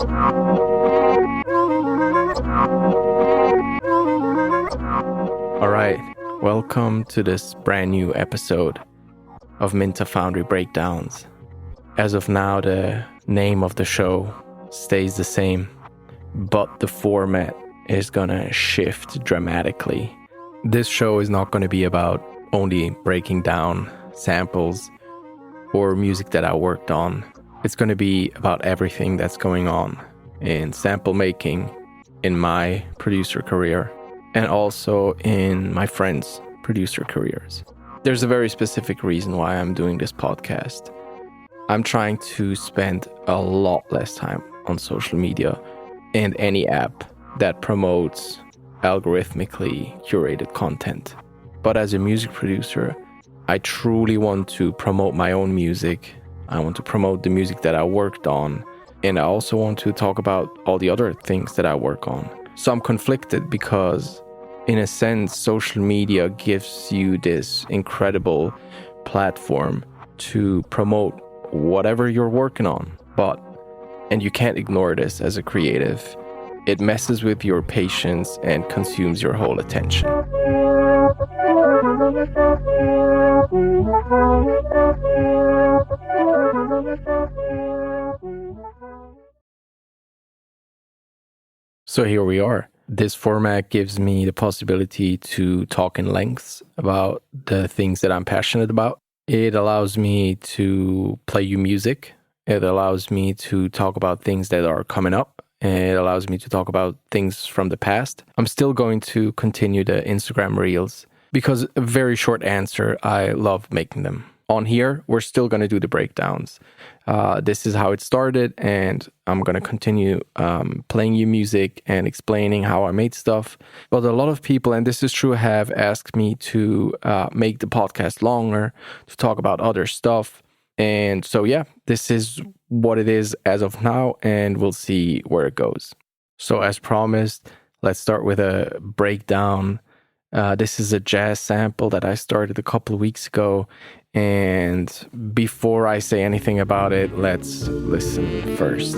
All right, welcome to this brand new episode of Minta Foundry Breakdowns. As of now, the name of the show stays the same, but the format is gonna shift dramatically. This show is not gonna be about only breaking down samples or music that I worked on. It's gonna be about everything that's going on in sample making, in my producer career, and also in my friends' producer careers. There's a very specific reason why I'm doing this podcast. I'm trying to spend a lot less time on social media and any app that promotes algorithmically curated content. But as a music producer, I truly want to promote my own music. I want to promote the music that I worked on. And I also want to talk about all the other things that I work on. So I'm conflicted because, in a sense, social media gives you this incredible platform to promote whatever you're working on. And you can't ignore this as a creative, it messes with your patience and consumes your whole attention. So here we are. This format gives me the possibility to talk in lengths about the things that I'm passionate about. It allows me to play you music. It allows me to talk about things that are coming up. It allows me to talk about things from the past. I'm still going to continue the Instagram Reels because, a very short answer, I love making them. On here, we're still going to do the breakdowns. This is how it started, and I'm going to continue playing you music and explaining how I made stuff. But a lot of people, and this is true, have asked me to make the podcast longer, to talk about other stuff. And so, yeah, this is what it is as of now, and we'll see where it goes. So as promised, let's start with a breakdown. This is a jazz sample that I started a couple of weeks ago. And before I say anything about it, let's listen first.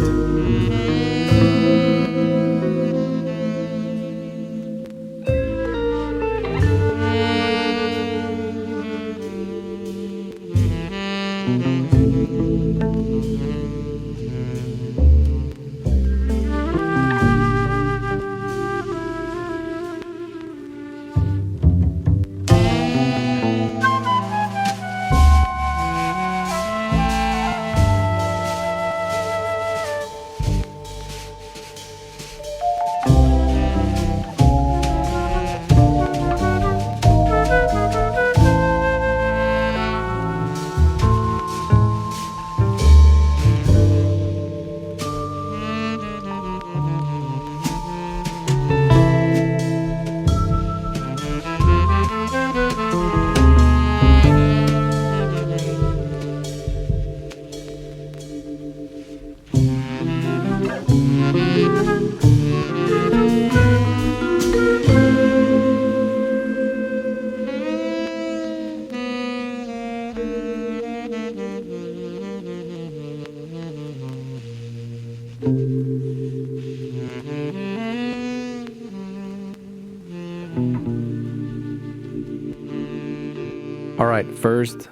All right, first,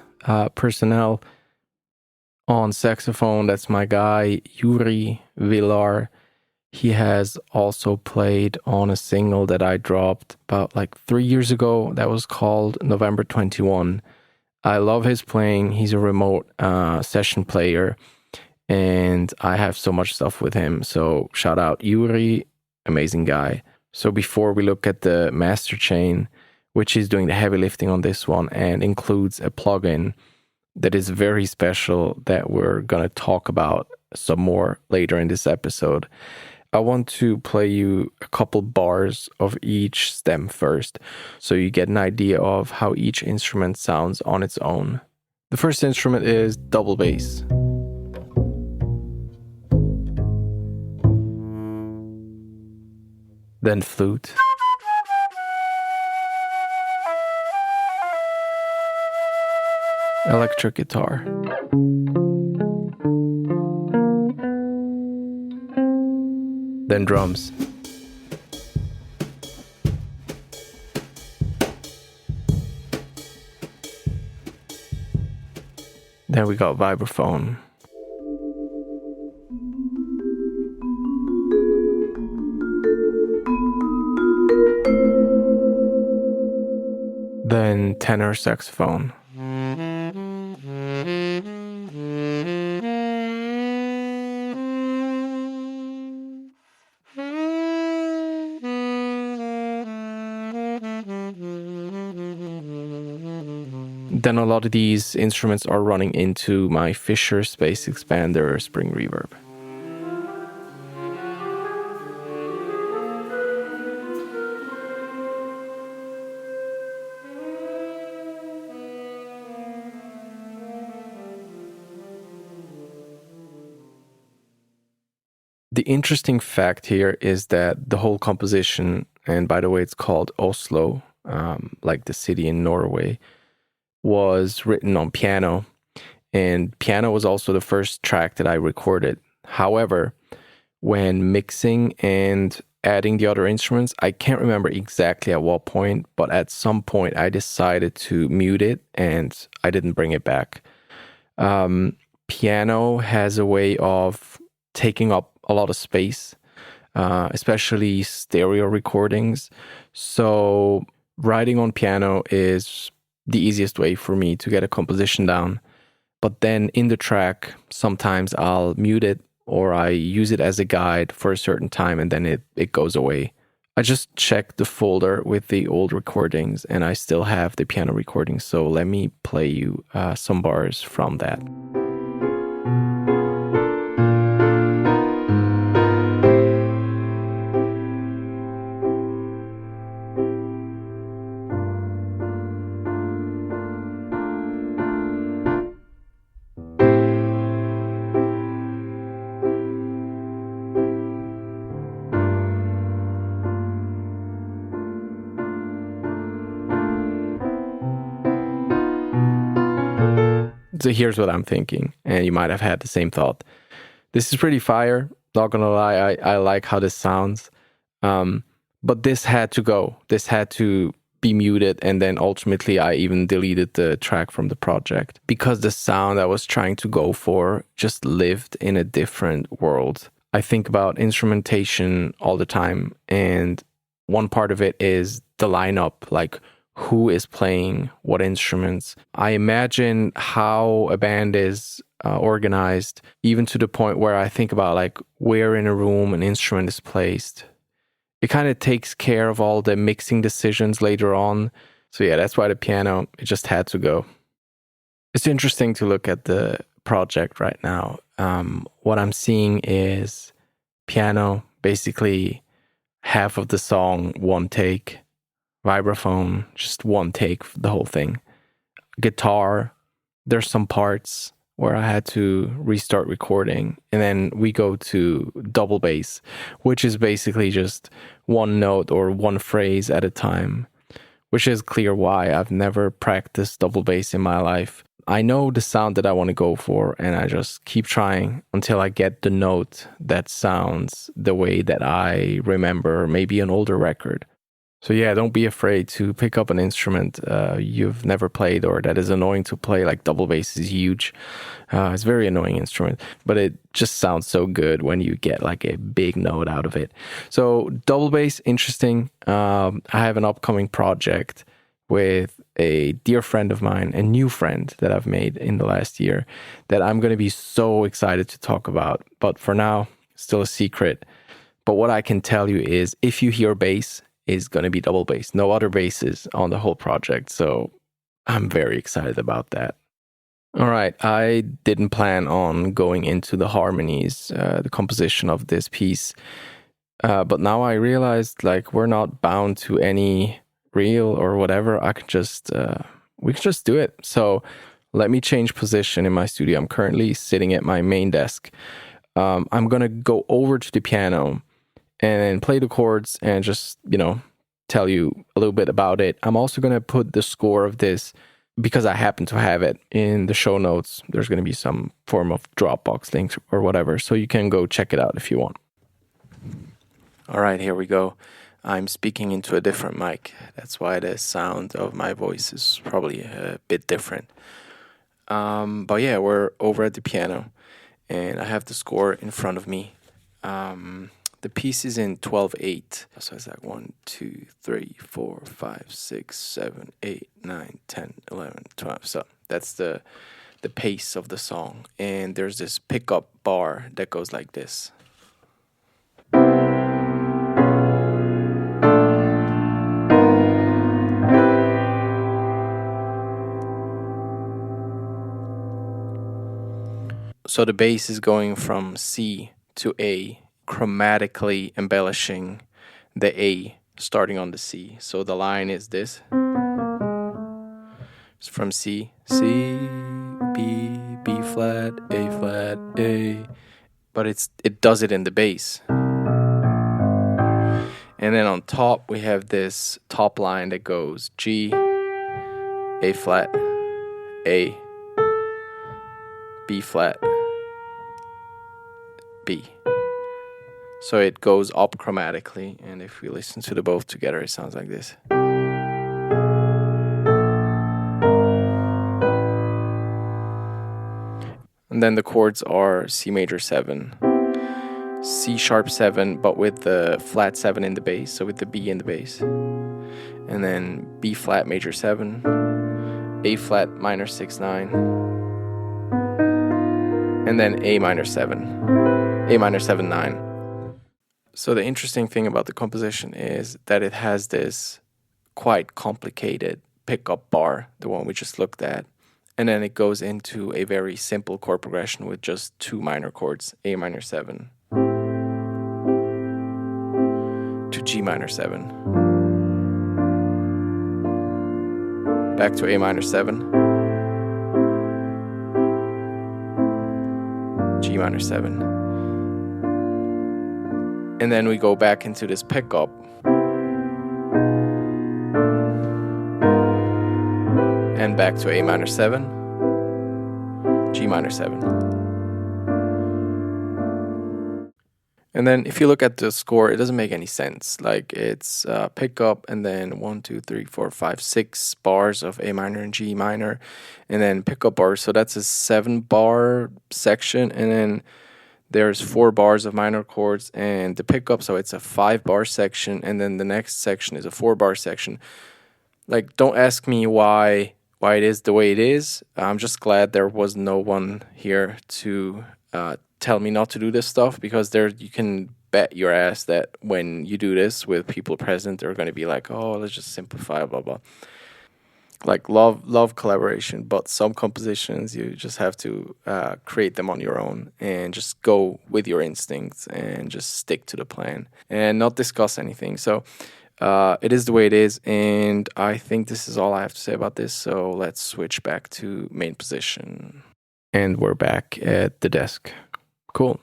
personnel on saxophone. That's my guy, Yuri Vilar. He has also played on a single that I dropped about 3 years ago that was called November 21. I love his playing. He's a remote session player, and I have so much stuff with him. So shout out Yuri, amazing guy. So before we look at the master chain, which is doing the heavy lifting on this one and includes a plugin that is very special that we're going to talk about some more later in this episode, I want to play you a couple bars of each stem first, so you get an idea of how each instrument sounds on its own. The first instrument is double bass. Then flute. Electric guitar. then drums. Then we got vibraphone. Then tenor saxophone. Then a lot of these instruments are running into my Fisher Space Expander Spring Reverb. The interesting fact here is that the whole composition, and by the way, it's called Oslo, like the city in Norway, was written on piano. And piano was also the first track that I recorded. However, when mixing and adding the other instruments, I can't remember exactly at what point, but at some point I decided to mute it and I didn't bring it back. Piano has a way of taking up a lot of space, especially stereo recordings. So writing on piano is the easiest way for me to get a composition down. But then in the track, sometimes I'll mute it or I use it as a guide for a certain time and then it goes away. I just checked the folder with the old recordings and I still have the piano recordings. So let me play you some bars from that. So here's what I'm thinking, and you might have had the same thought. This is pretty fire, not gonna lie, I like how this sounds, but this had to go. This had to be muted, and then ultimately I even deleted the track from the project because the sound I was trying to go for just lived in a different world. I think about instrumentation all the time, and one part of it is the lineup, like who is playing what instruments. I imagine how a band is organized, even to the point where I think about like where in a room an instrument is placed. It kind of takes care of all the mixing decisions later on. So yeah, that's why the piano, it just had to go. It's interesting to look at the project right now. What I'm seeing is piano, basically half of the song, one take. Vibraphone, just one take, the whole thing. Guitar, there's some parts where I had to restart recording. And then we go to double bass, which is basically just one note or one phrase at a time, which is clear why I've never practiced double bass in my life. I know the sound that I want to go for, and I just keep trying until I get the note that sounds the way that I remember maybe an older record. So yeah, don't be afraid to pick up an instrument you've never played or that is annoying to play. Like double bass is huge. It's a very annoying instrument, but it just sounds so good when you get like a big note out of it. So double bass, interesting. I have an upcoming project with a dear friend of mine, a new friend that I've made in the last year that I'm going to be so excited to talk about. But for now, still a secret. But what I can tell you is if you hear bass, is going to be double bass. No other basses on the whole project. So I'm very excited about that. All right. I didn't plan on going into the harmonies, the composition of this piece. But now I realized like we're not bound to any reel or whatever. we can just do it. So let me change position in my studio. I'm currently sitting at my main desk. I'm going to go over to the piano and play the chords and just, tell you a little bit about it. I'm also going to put the score of this, because I happen to have it in the show notes. There's going to be some form of Dropbox link or whatever, so you can go check it out if you want. All right, here we go. I'm speaking into a different mic. That's why the sound of my voice is probably a bit different. But yeah, we're over at the piano, and I have the score in front of me. The piece is in 12/8. So it's like 1, 2, 3, 4, 5, 6, 7, 8, 9, 10, 11, 12. So that's the pace of the song. And there's this pickup bar that goes like this. So the bass is going from C to A, chromatically embellishing the A starting on the C. So the line is this. It's from C, C, B, B flat, A flat, A. But it does it in the bass. And then on top we have this top line that goes G, A flat, A, B flat, B. So it goes up chromatically, and if we listen to the both together, it sounds like this. And then the chords are C major 7, C sharp 7, but with the flat 7 in the bass, so with the B in the bass. And then B flat major 7, A flat minor 6 9, and then A minor 7, A minor 7 9. So the interesting thing about the composition is that it has this quite complicated pickup bar, the one we just looked at. And then it goes into a very simple chord progression with just 2 minor chords, A minor 7 to G minor 7. Back to A minor 7, G minor 7. And then we go back into this pickup. And back to A minor 7, G minor 7. And then if you look at the score, it doesn't make any sense. Like it's pickup and then 1, 2, 3, 4, 5, 6 bars of A minor and G minor, and then pickup bars. So that's a 7-bar section, and then there's 4 bars of minor chords and the pickup, so it's a 5-bar section, and then the next section is a 4-bar section. Like, don't ask me why it is the way it is. I'm just glad there was no one here to tell me not to do this stuff, because you can bet your ass that when you do this with people present, they're going to be like, oh, let's just simplify, blah, blah. Like, love collaboration, but some compositions, you just have to create them on your own and just go with your instincts and just stick to the plan and not discuss anything. So it is the way it is, and I think this is all I have to say about this. So let's switch back to main position. And we're back at the desk. Cool.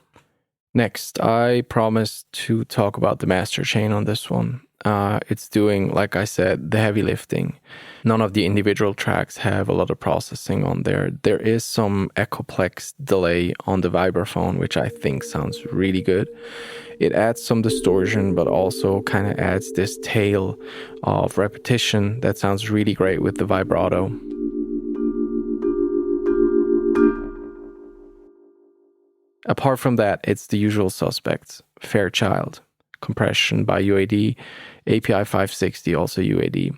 Next, I promised to talk about the master chain on this one. It's doing, like I said, the heavy lifting. None of the individual tracks have a lot of processing on there. There is some Echoplex delay on the vibraphone, which I think sounds really good. It adds some distortion, but also kind of adds this tail of repetition that sounds really great with the vibrato. Apart from that, it's the usual suspects. Fairchild, compression by UAD, API 560, also UAD.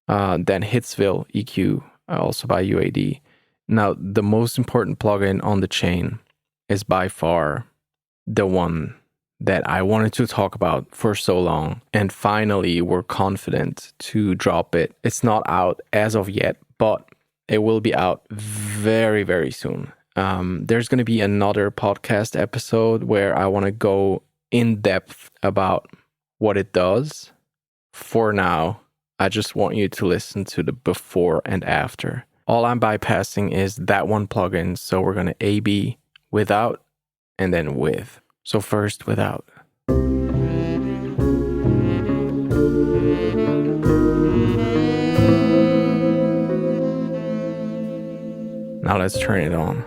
Then Hitsville EQ, also by UAD. Now, the most important plugin on the chain is by far the one that I wanted to talk about for so long, and finally we're confident to drop it. It's not out as of yet, but it will be out very, very soon. There's going to be another podcast episode where I want to go in depth about what it does. For now, I just want you to listen to the before and after. All I'm bypassing is that one plugin, so we're going to A-B without and then with. So first, without. Now let's turn it on.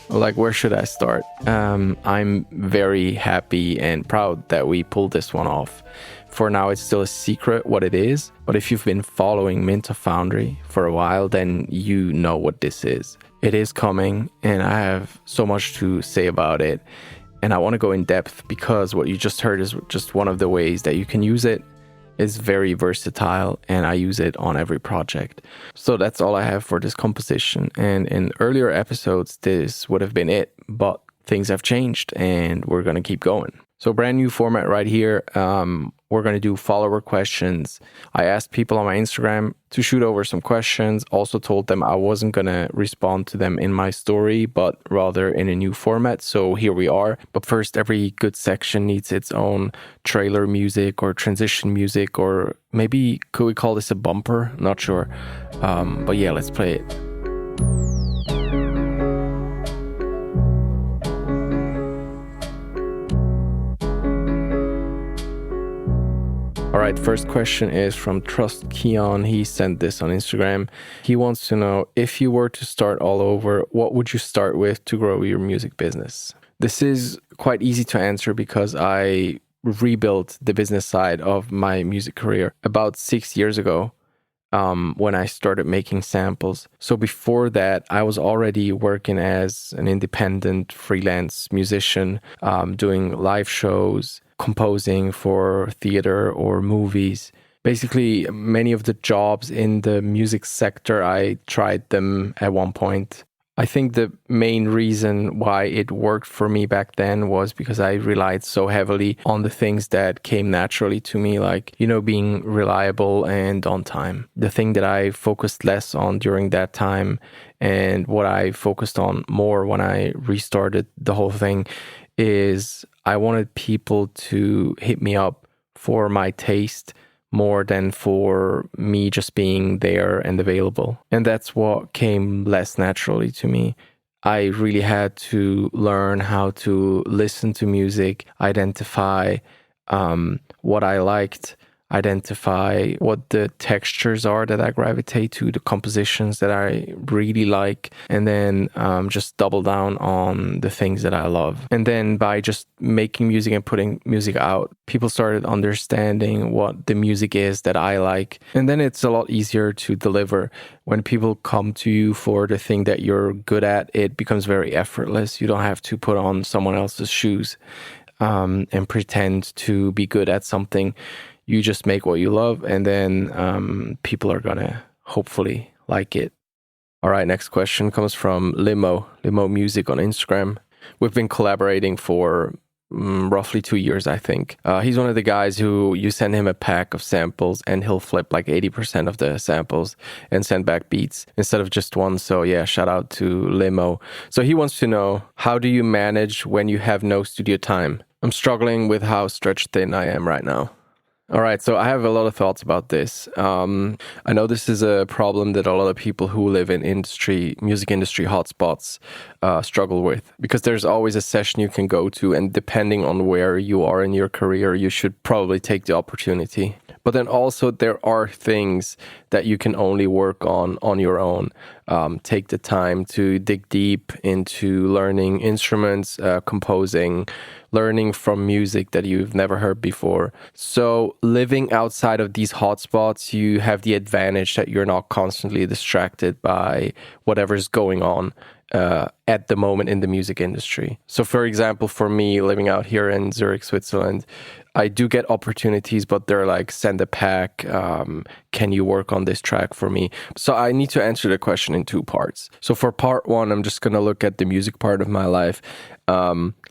Like, where should I start? I'm very happy and proud that we pulled this one off. For now, it's still a secret what it is, but if you've been following Minter Foundry for a while, then you know what this is. It is coming, and I have so much to say about it, and I want to go in depth because what you just heard is just one of the ways that you can use it. Is very versatile, and I use it on every project. So that's all I have for this composition. And in earlier episodes, this would have been it, but things have changed and we're going to keep going. So brand new format right here. We're going to do follower questions. I asked people on my Instagram to shoot over some questions. Also told them I wasn't going to respond to them in my story, but rather in a new format. So here we are. But first, every good section needs its own trailer music or transition music, or maybe could we call this a bumper? Not sure. But yeah, let's play it. All right, first question is from Trust Keon. He sent this on Instagram. He wants to know, if you were to start all over, what would you start with to grow your music business? This is quite easy to answer because I rebuilt the business side of my music career about 6 years ago when I started making samples. So before that, I was already working as an independent freelance musician, doing live shows, composing for theater or movies. Basically, many of the jobs in the music sector, I tried them at one point. I think the main reason why it worked for me back then was because I relied so heavily on the things that came naturally to me, like, being reliable and on time. The thing that I focused less on during that time, and what I focused on more when I restarted the whole thing, is I wanted people to hit me up for my taste more than for me just being there and available. And that's what came less naturally to me. I really had to learn how to listen to music, identify what I liked, identify what the textures are that I gravitate to, the compositions that I really like, and then just double down on the things that I love. And then by just making music and putting music out, people started understanding what the music is that I like. And then it's a lot easier to deliver. When people come to you for the thing that you're good at, it becomes very effortless. You don't have to put on someone else's shoes and pretend to be good at something. You just make what you love, and then people are gonna hopefully like it. All right, next question comes from Limo Music on Instagram. We've been collaborating for roughly 2 years, I think. He's one of the guys who you send him a pack of samples and he'll flip like 80% of the samples and send back beats instead of just one. So yeah, shout out to Limo. So he wants to know, how do you manage when you have no studio time? I'm struggling with how stretched thin I am right now. All right, so I have a lot of thoughts about this. I know this is a problem that a lot of people who live in music industry hotspots struggle with, because there's always a session you can go to, and depending on where you are in your career, you should probably take the opportunity. But then also there are things that you can only work on your own. Take the time to dig deep into learning instruments, composing, learning from music that you've never heard before. So living outside of these hotspots, you have the advantage that you're not constantly distracted by whatever's going on at the moment in the music industry. So for example, for me, living out here in Zurich, Switzerland, I do get opportunities, but they're like, send a pack, can you work on this track for me? So I need to answer the question in two parts. So for part one, I'm just going to look at the music part of my life.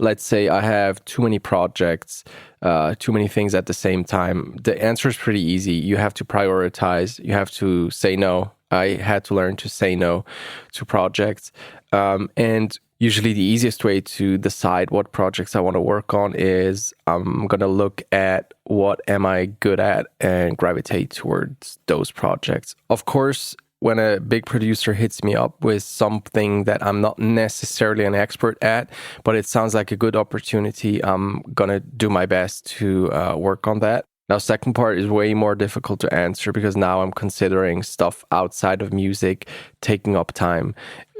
Let's say I have too many projects, too many things at the same time. The answer is pretty easy. You have to prioritize. You have to say no. I had to learn to say no to projects. And usually the easiest way to decide what projects I want to work on is I'm going to look at what am I good at and gravitate towards those projects. Of course, when a big producer hits me up with something that I'm not necessarily an expert at, but it sounds like a good opportunity, I'm gonna do my best to work on that. Now, second part is way more difficult to answer because now I'm considering stuff outside of music taking up time.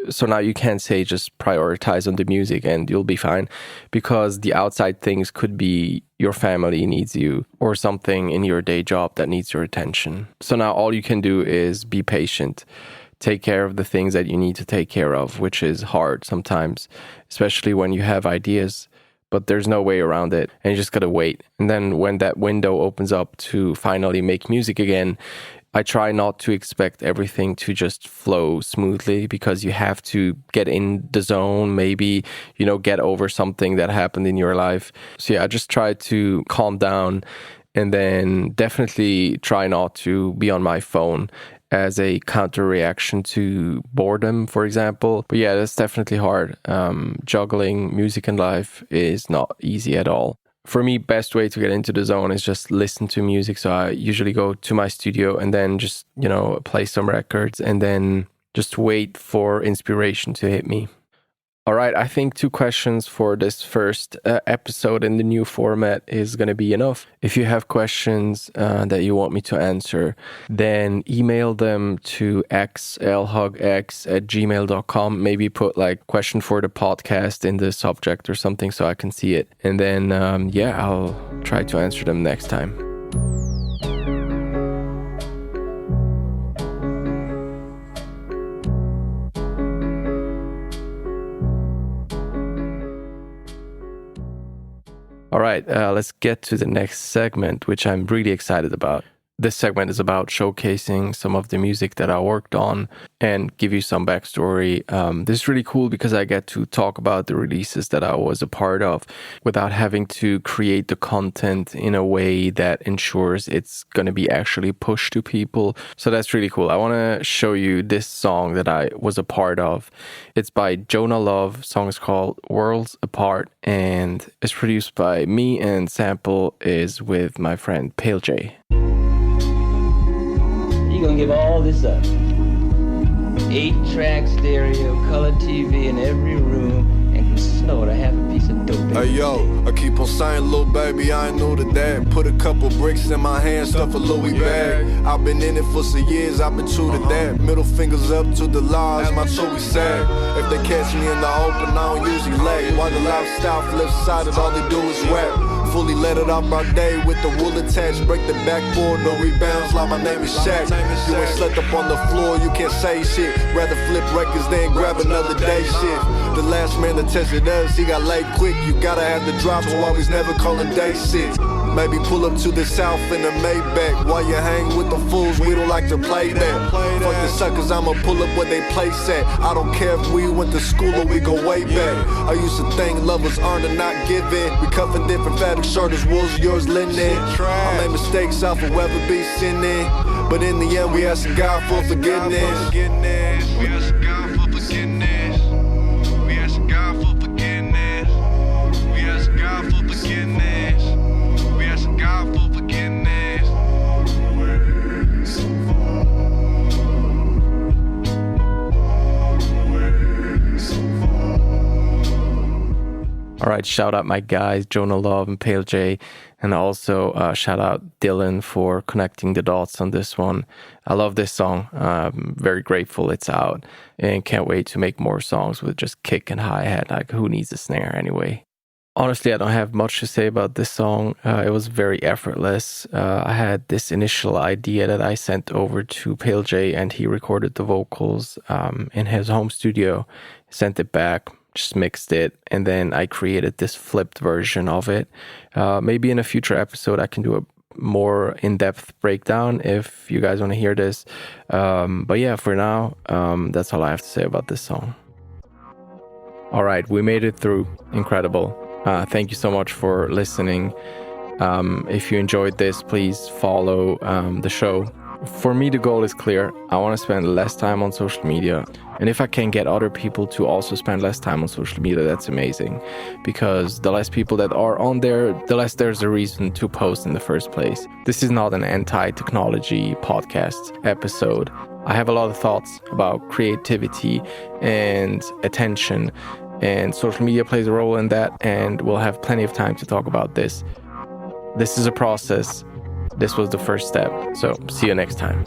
So now you can't say just prioritize on the music and you'll be fine, because the outside things could be your family needs you or something in your day job that needs your attention. So now all you can do is be patient. Take care of the things that you need to take care of, which is hard sometimes, especially when you have ideas, but there's no way around it and you just gotta wait. And then when that window opens up to finally make music again, I try not to expect everything to just flow smoothly, because you have to get in the zone, maybe, get over something that happened in your life. So yeah, I just try to calm down, and then definitely try not to be on my phone as a counter reaction to boredom, for example. But yeah, that's definitely hard. Juggling music and life is not easy at all. For me, best way to get into the zone is just listen to music. So I usually go to my studio and then just, play some records and then just wait for inspiration to hit me. All right, I think 2 questions for this first episode in the new format is going to be enough. If you have questions that you want me to answer, then email them to xlhugx@gmail.com. Maybe put question for the podcast in the subject or something so I can see it. And then, I'll try to answer them next time. All right, let's get to the next segment, which I'm really excited about. This segment is about showcasing some of the music that I worked on and give you some backstory. This is really cool because I get to talk about the releases that I was a part of without having to create the content in a way that ensures it's going to be actually pushed to people. So that's really cool. I want to show you this song that I was a part of. It's by Jonah Love. The song is called Worlds Apart and it's produced by me, and sample is with my friend Pale J. You're gonna give all this up. 8-track stereo, color TV in every room, and can snort a half a piece of dope. Hey yo, I keep on saying, little baby, I ain't new to that. Put a couple bricks in my hand, stuff a Louis bag. I've been in it for some years, I've been true to that. Middle fingers up to the laws, my Chewy sad. If they catch me in the open, I don't usually lag. While the lifestyle flips sided, all they do is rap. Fully let it off my day with the wool attached. Break the backboard, no rebounds, like my name is Shaq. You ain't slept up on the floor, you can't say shit. Rather flip records than grab another day shit. The last man that tested us, he got laid quick. You gotta have the drop, so always never calling day shit. Maybe pull up to the south in a Maybach. While you hang with the fools, we don't like to play that. Fuck the suckers, I'ma pull up where they place at. I don't care if we went to school or we go way back. I used to think lovers earn and not given. We cut for different fabric, shirt is wool's, yours linen. I made mistakes, I'll forever be sinning. But in the end, we asking God for forgiveness. We asking God for forgiveness. We asking God for forgiveness. We asking God for forgiveness. We asking God for forgiveness. All right, shout out my guys, Jonah Love and Pale J, and also shout out Dylan for connecting the dots on this one. I love this song. I'm very grateful it's out and can't wait to make more songs with just kick and hi-hat. Like, who needs a snare anyway? Honestly, I don't have much to say about this song. It was very effortless. I had this initial idea that I sent over to Pale J, and he recorded the vocals in his home studio, sent it back, just mixed it, and then I created this flipped version of it. Maybe in a future episode I can do a more in-depth breakdown if you guys want to hear this. But yeah, for now, that's all I have to say about this song. All right, we made it through. Incredible. Thank you so much for listening. If you enjoyed this, please follow the show. For me, the goal is clear. I want to spend less time on social media. And if I can get other people to also spend less time on social media, that's amazing. Because the less people that are on there, the less there's a reason to post in the first place. This is not an anti-technology podcast episode. I have a lot of thoughts about creativity and attention, and social media plays a role in that, and we'll have plenty of time to talk about this. This is a process. This was the first step. So see you next time.